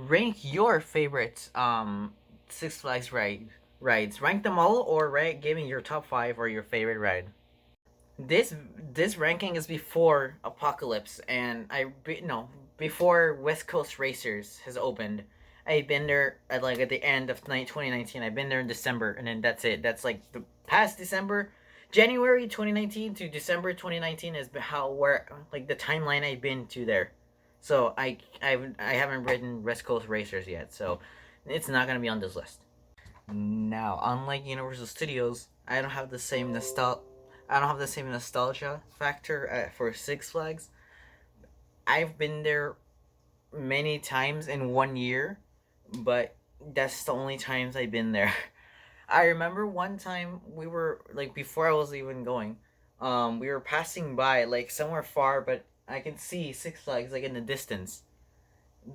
rank your favorite Six Flags rides. Rank them all, or giving your top 5 or your favorite ride. This this ranking is before Apocalypse, and no, before West Coast Racers has opened. I've been there at the end of 2019. I've been there in December, and then that's it. That's like the past December, January 2019 to December 2019 is how where like the timeline I've been to there. So I haven't ridden West Coast Racers yet, so it's not gonna be on this list. Now, unlike Universal Studios, I don't have the same nostalgia factor for Six Flags. I've been there many times in 1 year, but that's the only times I've been there. I remember one time we were like before I was even going, we were passing by like somewhere far, but I can see Six Flags like in the distance.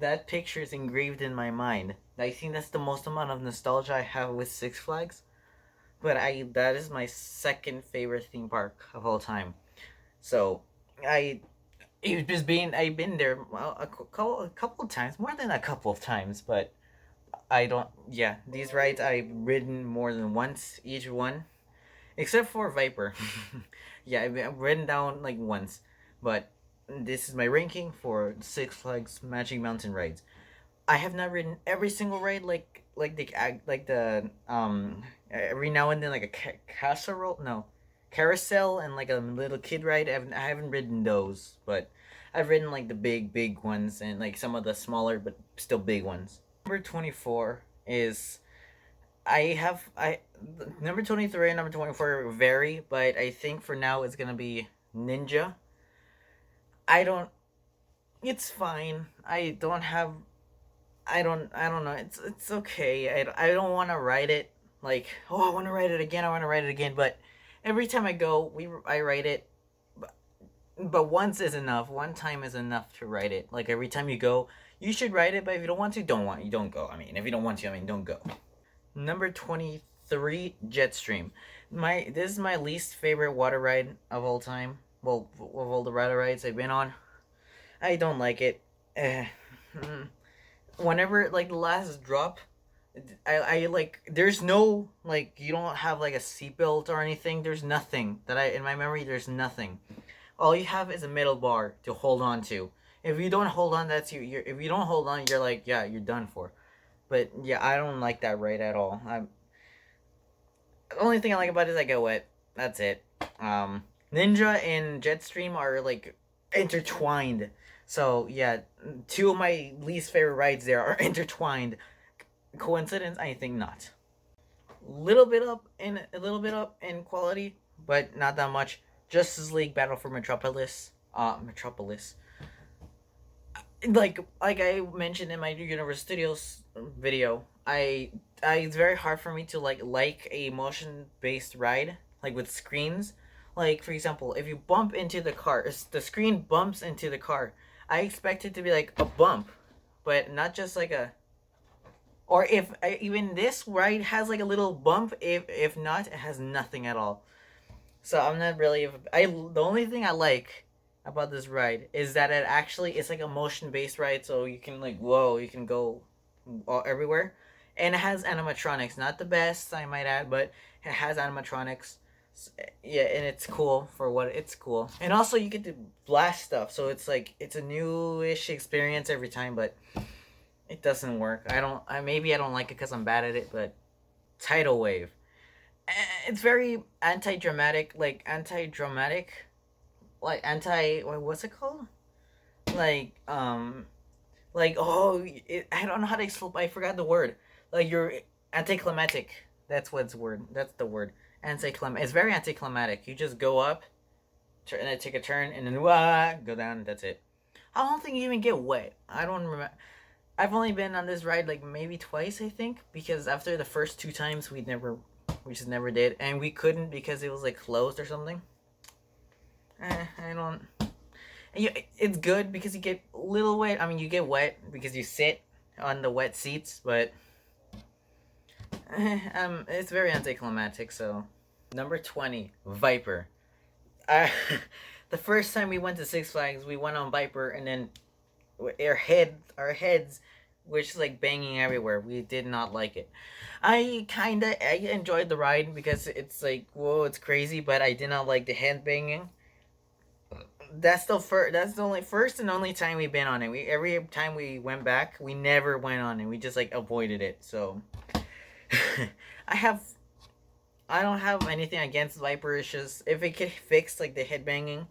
That picture is engraved in my mind. I think that's the most amount of nostalgia I have with Six Flags. But I that is my second favorite theme park of all time. So I it just being I've been there a couple of times, more than a couple of times, but I don't. Yeah, these rides I've ridden more than once each one, except for Viper. Yeah, I've ridden down like once, but this is my ranking for Six Flags Magic Mountain rides. I have not ridden every single ride like the every now and then like a casserole no carousel and like a little kid ride. I haven't ridden those, but I've ridden like the big ones and like some of the smaller but still big ones. Number 24 is I number 23 and number 24 vary, but I think for now it's gonna be Ninja. I don't. It's fine. I don't know. It's okay. I don't want to write it like, oh, I want to write it again. I want to write it again. But every time I go, I write it. But once is enough. One time is enough to write it. Like every time you go, you should write it. But if you don't want to, you don't go. I mean, if you don't want to, don't go. Number 23, Jetstream. This is my least favorite water ride of all time. Well, of all the water rides I've been on, I don't like it. Whenever like the last drop, I like there's no like you don't have like a seatbelt or anything. There's nothing that I in my memory. There's nothing. All you have is a middle bar to hold on to. If you don't hold on, that's you. If you don't hold on, you're like yeah, you're done for. But yeah, I don't like that ride at all. The only thing I like about it is I get wet. That's it. Ninja and Jetstream are like intertwined. So yeah, two of my least favorite rides there are intertwined. Coincidence? I think not. A little bit up in quality, but not that much. Justice League Battle for Metropolis. Metropolis. Like I mentioned in my Universal Studios video, I it's very hard for me to like a motion based ride like with screens. Like for example, if you bump into the car, the screen bumps into the car. I expect it to be like a bump, but not just like a. Or if even this ride has like a little bump, if not, it has nothing at all. So I'm not really. The only thing I like about this ride is that it's like a motion based ride, so you can like whoa, you can go everywhere, and it has animatronics. Not the best, I might add, but it has animatronics. Yeah, and it's cool for what it's cool, and also you get to blast stuff. So it's like it's a newish experience every time, but it doesn't work. Maybe I don't like it because I'm bad at it, but Tidal Wave. It's very anti-dramatic, like what's it called? Like I don't know how to explain. I forgot the word. Like you're anticlimactic. That's the word. Anticlimactic. It's very anticlimactic. You just go up, and then take a turn, and then go down. That's it. I don't think you even get wet. I don't remember. I've only been on this ride like maybe twice, I think, because after the first two times we just never did, and we couldn't because it was like closed or something. I don't. It's good because you get a little wet. I mean, you get wet because you sit on the wet seats, but it's very anticlimactic. So, number 20, Viper. Uh, the first time we went to Six Flags, we went on Viper, and then our heads which is like banging everywhere. We did not like it. I enjoyed the ride because it's like, whoa, it's crazy, but I did not like the head banging. That's the only first and only time we've been on it. We every time we went back, we never went on it. We just like avoided it. So I have I don't have anything against Viper. It's just if it could fix like the headbanging,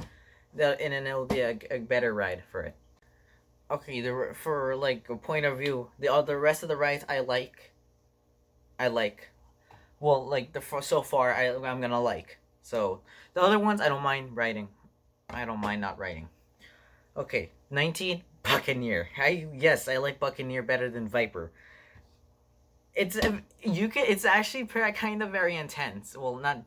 and then it'll be a better ride for it. Okay, for like a point of view, the rest of the rides I like. Well, like so far I'm gonna like. So the other ones I don't mind riding. I don't mind not riding. Okay, 19 Buccaneer. I like Buccaneer better than Viper. It's actually kind of very intense. Well, not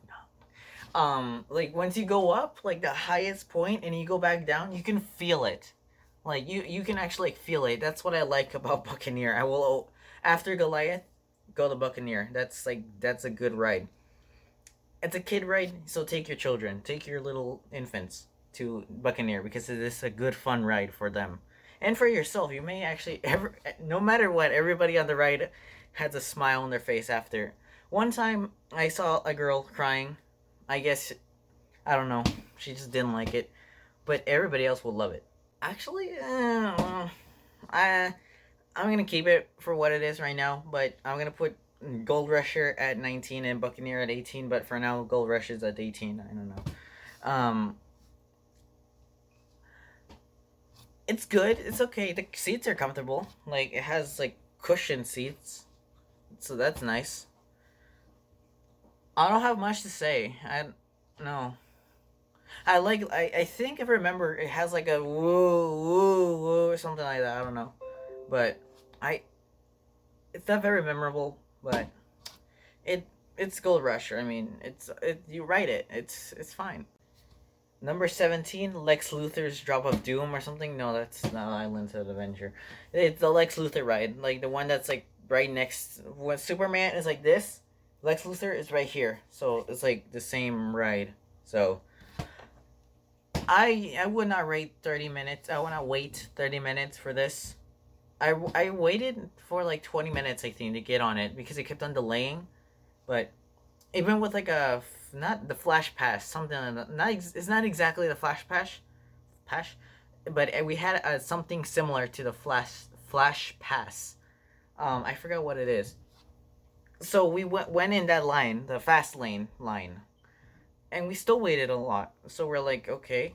like once you go up like the highest point and you go back down, you can feel it. Like you can actually like, feel it. That's what I like about Buccaneer. I will after Goliath, go to Buccaneer. That's a good ride. It's a kid ride, so take your children, take your little infants to Buccaneer because it is a good fun ride for them. And for yourself, you may actually no matter what, everybody on the ride has a smile on their face after. One time I saw a girl crying. I guess I don't know. She just didn't like it, but everybody else will love it. Actually, I I'm gonna keep it for what it is right now, but I'm gonna put Gold Rusher at 19 and Buccaneer at 18. But for now, Gold Rush is at 18. I don't know. It's good. It's okay. The seats are comfortable. Like it has like cushioned seats, so that's nice. I don't have much to say. I no. I think if I remember, it has like a woo woo woo or something like that. I don't know, but I it's not very memorable. But it it's Gold Rush. I mean, you write it. It's fine. Number 17, Lex Luthor's Drop of Doom or something. No, that's not Islands of Adventure. It's the Lex Luthor ride, like the one that's like right next. When Superman is like this, Lex Luthor is right here. So it's like the same ride. So I would not rate 30 minutes. I would not wait 30 minutes for this. I waited for like 20 minutes I think to get on it because it kept on delaying. But even with like not the flash pass, something like that. It's not exactly the pass, but we had something similar to the flash pass. I forgot what it is. So we went in that line, the fast lane line, and we still waited a lot. So we're like, okay,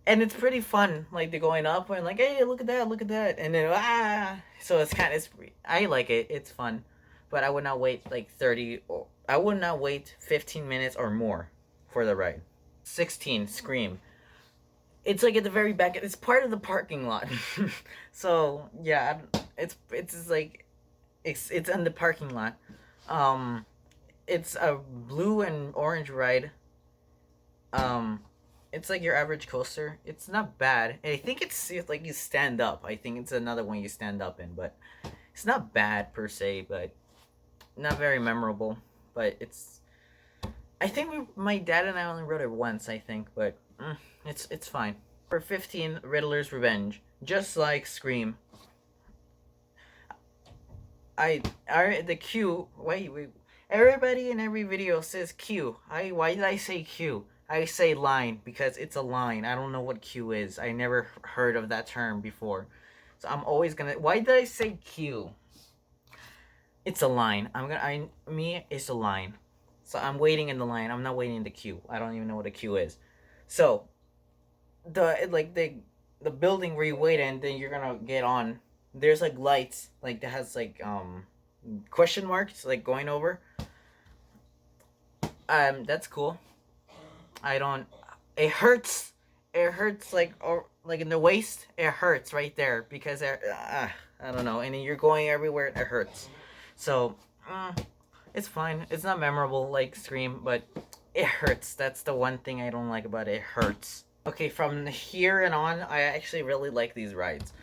and it's pretty fun. Like they're going up and like, hey, look at that, and then So I like it. It's fun, but I would not wait like 30 or I would not wait 15 minutes or more for the ride. 16 Scream. It's like at the very back. It's part of the parking lot. So yeah, it's like it's in the parking lot. Um, it's a blue and orange ride. Um, it's like your average coaster. It's not bad. I think it's like you stand up. I think it's another one you stand up in, but it's not bad per se, but not very memorable. But I think my dad and I only rode it once. I think, but it's fine. For 15, Riddler's Revenge, just like Scream. The Q. Wait. Everybody in every video says Q. Why did I say Q? I say line because it's a line. I don't know what Q is. I never heard of that term before. So I'm always gonna. Why did I say Q? It's a line. It's a line. So I'm waiting in the line. I'm not waiting in the queue. I don't even know what a queue is. So the building where you wait in, then you're gonna get on. There's like lights like that has like question marks like going over. That's cool. I don't. It hurts. It hurts like in the waist. It hurts right there because I don't know. And then you're going everywhere. It hurts. So it's fine. It's not memorable like Scream, but it hurts. That's the one thing I don't like about it. It hurts. Okay, from here and on, I actually really like these rides.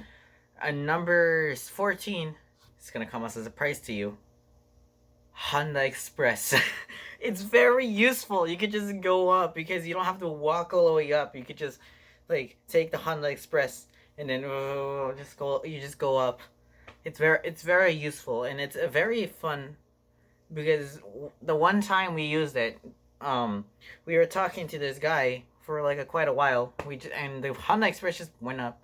Number 14, it's gonna come as a surprise to you. Honda Express. It's very useful. You could just go up because you don't have to walk all the way up. You could just like take the Honda Express and then just go. You just go up, It's very useful, and it's a very fun because the one time we used it, um, we were talking to this guy for like quite a while. And the Honda Express just went up,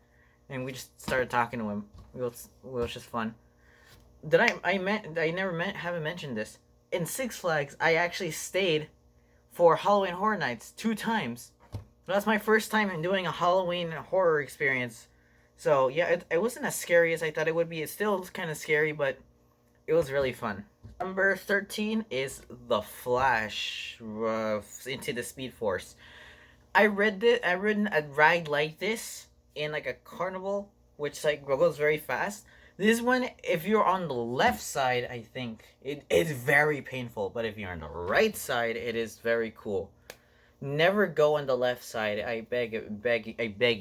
and we just started talking to him. It was just fun. Did I never haven't mentioned this. In Six Flags, I actually stayed for Halloween Horror Nights 2 times. That's my first time in doing a Halloween horror experience. So yeah, it wasn't as scary as I thought it would be. It's still kind of scary, but it was really fun. Number 13 is The Flash, Into the Speed Force. I ridden a ride like this in like a carnival, which like goes very fast. This one, if you're on the left side, I think it is very painful. But if you're on the right side, it is very cool. Never go on the left side. I beg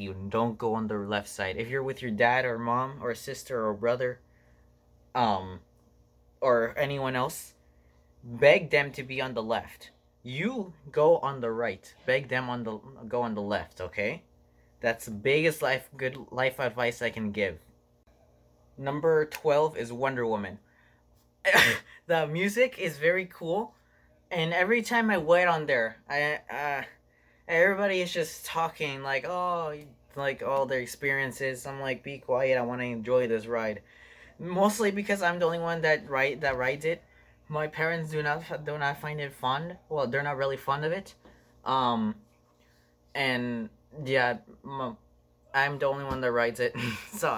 you, don't go on the left side. If you're with your dad or mom or sister or brother, um, or anyone else, beg them to be on the left. You go on the right. Beg them on the go on the left. Okay, that's the biggest good life advice I can give. Number 12 is Wonder Woman. The music is very cool, and every time I wait on there, everybody is just talking like, oh, like all their experiences. I'm like, be quiet. I want to enjoy this ride. Mostly because I'm the only one that rides it. My parents do not find it fun. Well, they're not really fond of it. Um, and yeah, I'm the only one that rides it. So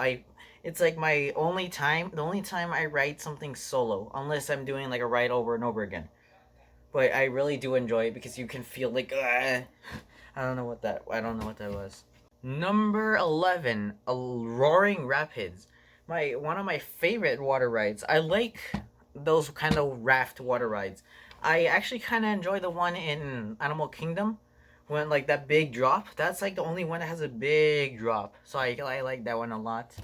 it's like the only time I ride something solo, unless I'm doing like a ride over and over again. But I really do enjoy it because you can feel like, I don't know what that was. Number 11, a Roaring Rapids. One of my favorite water rides. I like those kind of raft water rides. I actually kind of enjoy the one in Animal Kingdom when like that big drop. That's like the only one that has a big drop. So I like that one a lot.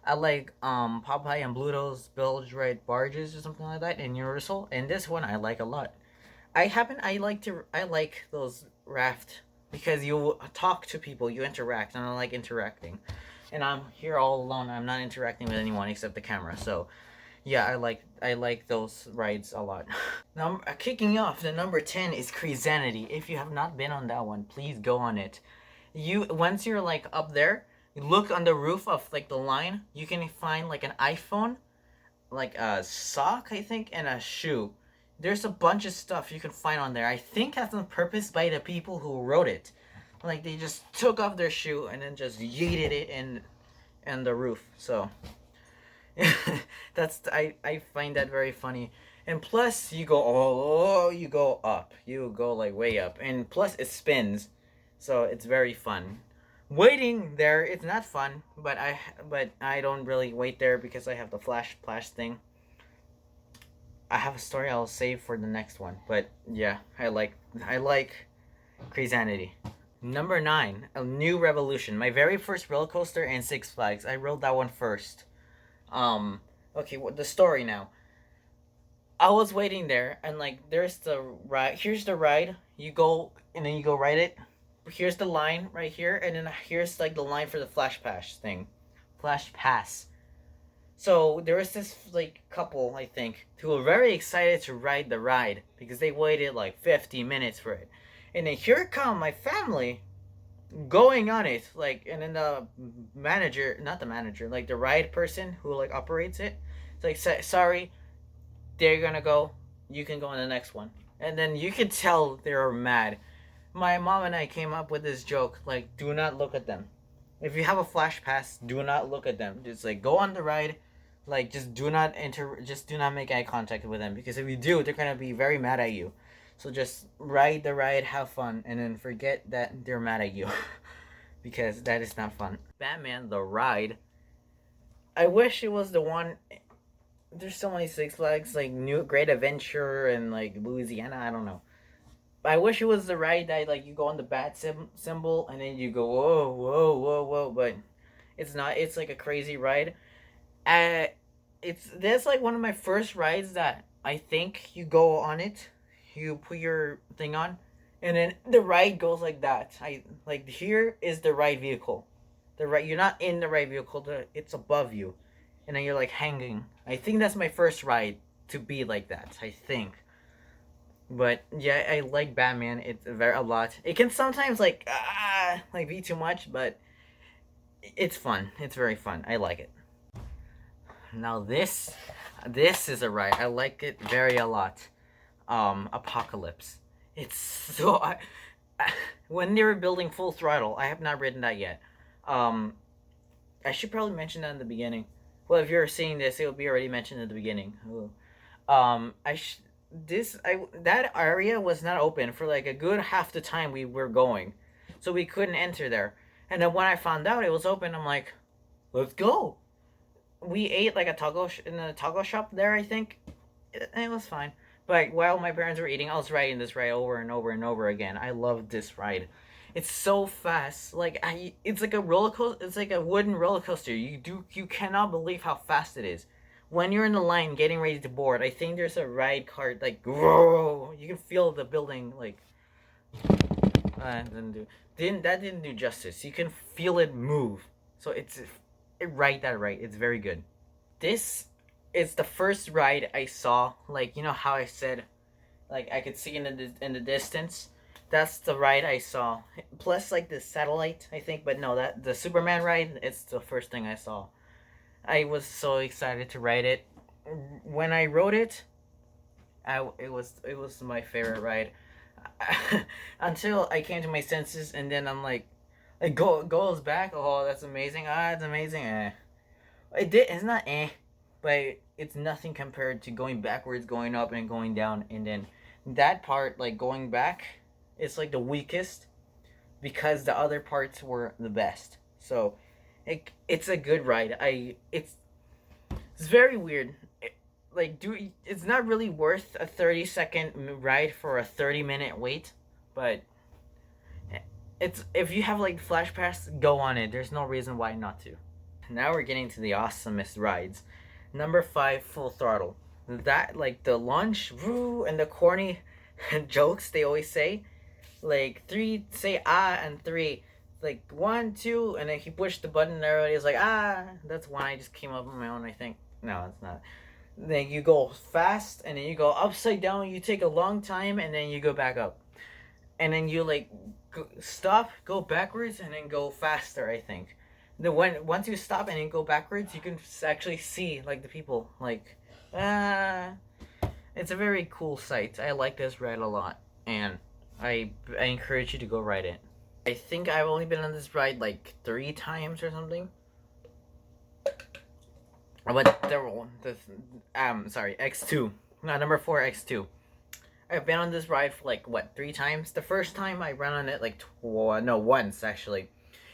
I like Popeye and Bluto's Bilge Ride Barges or something like that in Universal, and this one I like a lot. I like those raft because you talk to people, you interact, and I like interacting. And I'm here all alone. I'm not interacting with anyone except the camera. So, yeah, I like those rides a lot. Now, kicking off, the number 10 is Crisanity. If you have not been on that one, please go on it. Once you're like up there, you look on the roof of like the line, you can find like an iPhone, like a sock, I think, and a shoe. There's a bunch of stuff you can find on there. I think that's on purpose by the people who wrote it. Like they just took off their shoe and then just yeeted it in the roof. So I find that very funny. And plus you go up. You go like way up. And plus it spins. So it's very fun. Waiting there, it's not fun, but I don't really wait there because I have the flash thing. I have a story I'll save for the next one. But yeah, I like Crisanity. Number 9, A New Revolution. My very first roller coaster in Six Flags. I rode that one first. Okay, the story now. I was waiting there, and like, there's the ride. Here's the ride. You go, and then you go ride it. Here's the line right here, and then here's like the line for the Flash Pass thing. Flash Pass. So there was this like couple, I think, who were very excited to ride the ride because they waited like 50 minutes for it. And then here come my family going on it, like, and then the manager, not the manager, like the ride person who like operates it, it's like, sorry, they're gonna go, you can go on the next one. And then you could tell they were mad. My mom and I came up with this joke, like, do not look at them. If you have a Flash Pass, do not look at them. Just like go on the ride, like just do not make eye contact with them, because if you do, they're gonna be very mad at you. So just ride the ride, have fun, and then forget that they're mad at you. Because that is not fun. Batman the Ride. I wish it was the one. There's so many Six Flags, like New Great Adventure and like Louisiana, I don't know. But I wish it was the ride that like you go on the bat symbol and then you go whoa, whoa, whoa, whoa. But it's not. It's like a crazy ride. That's like one of my first rides that I think you go on it, you put your thing on, and then the ride goes like that. Here is the ride vehicle. You're not in the ride vehicle. It's above you, and then you're like hanging. I think that's my first ride to be like that. I think. But yeah, I like Batman. It's a lot. It can sometimes like be too much, but it's fun. It's very fun. I like it. Now this is a ride. I like it very a lot. Apocalypse. It's so when they were building Full Throttle, I have not ridden that yet. Um, I should probably mention that in the beginning. Well, if you're seeing this, it will be already mentioned in the beginning. Ooh. I sh- this I that area was not open for like a good half the time we were going, so we couldn't enter there. And then when I found out it was open, I'm like, let's go. We ate like in a taco shop there, I think. It was fine. But while my parents were eating, I was riding this ride over and over and over again. I love this ride. It's so fast. It's like a roller coaster. It's like a wooden roller coaster. You cannot believe how fast it is. When you're in the line getting ready to board, I think there's a ride cart like whoa. You can feel the building like. Didn't do justice. You can feel it move. So right. It's very good. This is the first ride I saw. Like you know how I said, like I could see in the distance. That's the ride I saw. Plus like the satellite, I think. But no, that the Superman ride. It's the first thing I saw. I was so excited to ride it. When I rode it, it was my favorite ride. Until I came to my senses, and then I'm like, goes back. Oh, that's amazing. It's amazing. It's not but it's nothing compared to going backwards, going up, and going down, and then that part like going back, it's like the weakest because the other parts were the best. So, it's a good ride. It's very weird. It's not really worth a 30-second ride for a 30-minute wait, but it's if you have like Flash Pass, go on it. There's no reason why not to. Now we're getting to the awesomest rides. Number 5, Full Throttle. That like the launch, woo, and the corny jokes they always say, like three say and three, like 1, 2, and then he pushed the button and everybody's like That's one I just came up on my own. I think no, it's not. Then you go fast, and then you go upside down. You take a long time, and then you go back up, and then you like stop, go backwards, and then go faster. I think. Once you stop and then go backwards, you can actually see like the people like It's a very cool sight. I like this ride a lot, and I encourage you to go ride it. I think I've only been on this ride like 3 times or something. But sorry, X2. No, number 4, X2. I've been on this ride for like what 3 times. The first time I ran on it like once actually.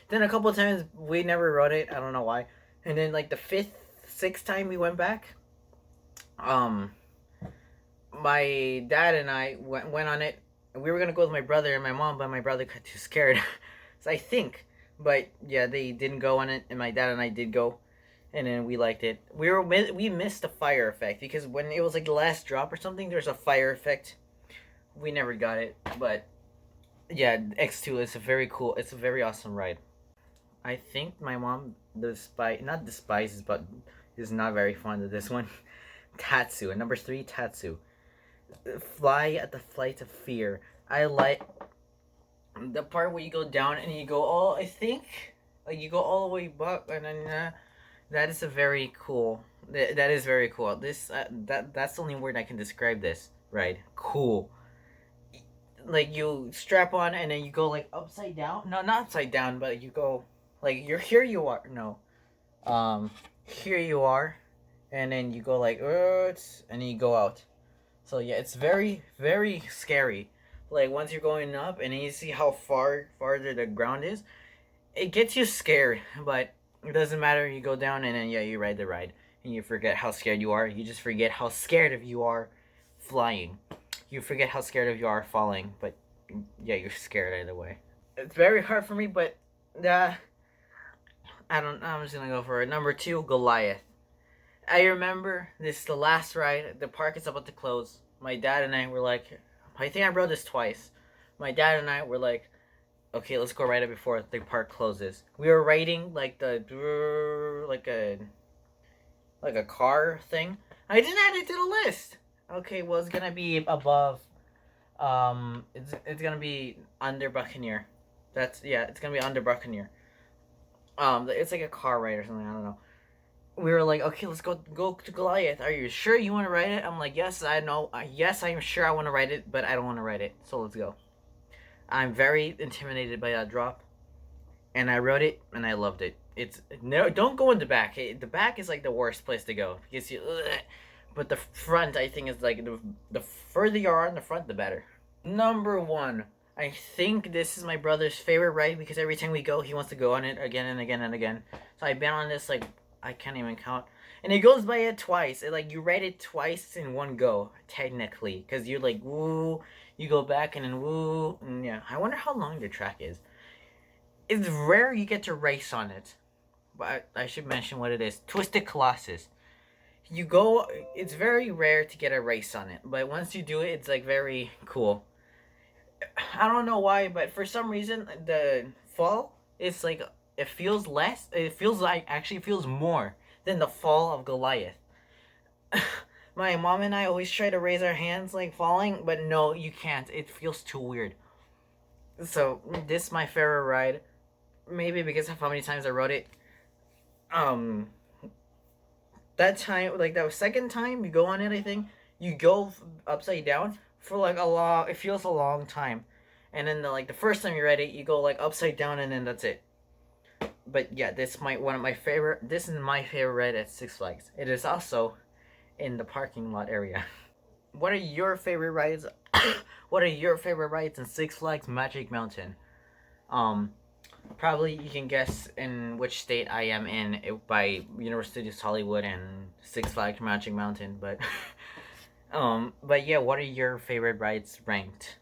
Then a couple of times we never rode it. I don't know why. And then like the 5th, 6th time we went back. My dad and I went on it. We were gonna go with my brother and my mom, but my brother got too scared. So I think, but yeah, they didn't go on it, and my dad and I did go. And then we liked it. We missed the fire effect because when it was like the last drop or something, there's a fire effect. We never got it, but yeah, X2 is a very cool. It's a very awesome ride. I think my mom not despises, but is not very fond of this one. Tatsu, and number 3, Tatsu. Fly at the Flight of Fear. I like the part where you go down and you go all. I think like you go all the way back, and then. That is a very cool. That is very cool. That's the only word I can describe this. Right, cool. Like you strap on and then you go like upside down. No, not upside down, but you go like you're here. You are no, here you are, and then you go like and then you go out. So yeah, it's very very scary. Like once you're going up and then you see how farther the ground is, it gets you scared, but. It doesn't matter. You go down and then you ride the ride, and you forget how scared you are. You just forget how scared of you are flying. You forget how scared of you are falling, but yeah, you're scared either way. It's very hard for me, but I don't. I'm just gonna go for it. Number 2, Goliath. I remember this is the last ride. The park is about to close. My dad and I were like, I think I rode this twice. My dad and I were like, okay, let's go ride it before the park closes. We were riding like like a car thing. I didn't add it to the list. Okay, well it's gonna be above. It's gonna be under Buccaneer. It's gonna be under Buccaneer. It's like a car ride or something. I don't know. We were like, okay, let's go to Goliath. Are you sure you want to ride it? I'm like, yes, I know. Yes, I'm sure I want to ride it, but I don't want to ride it. So let's go. I'm very intimidated by that drop, and I rode it and I loved it. It's no, don't go in the back. The back is like the worst place to go because you. Ugh. But the front, I think, is like the further you are in the front, the better. Number one, I think this is my brother's favorite ride because every time we go, he wants to go on it again and again and again. So I've been on this like I can't even count, and it goes by it twice. Like you ride it twice in one go, technically, because you're like woo, you go back and then woo, and yeah. I wonder how long the track is. It's rare you get to race on it, but I should mention what it is. Twisted Colossus. You go. It's very rare to get a race on it, but once you do it, it's like very cool. I don't know why, but for some reason the fall it's like it feels less. It feels like actually feels more than the fall of Goliath. My mom and I always try to raise our hands like falling, but no, you can't. It feels too weird. So this is my favorite ride. Maybe because of how many times I rode it. Um, that time, like that second time you go on it, I think you go upside down for like a long. It feels a long time, and then the first time you ride it, you go like upside down, and then that's it. But yeah, this might one of my favorite. This is my favorite ride at Six Flags. It is also in the parking lot area. What are your favorite rides? What are your favorite rides in Six Flags Magic Mountain? Um, Probably you can guess in which state I am in by Universal Studios Hollywood and Six Flags Magic Mountain, but but yeah, what are your favorite rides ranked?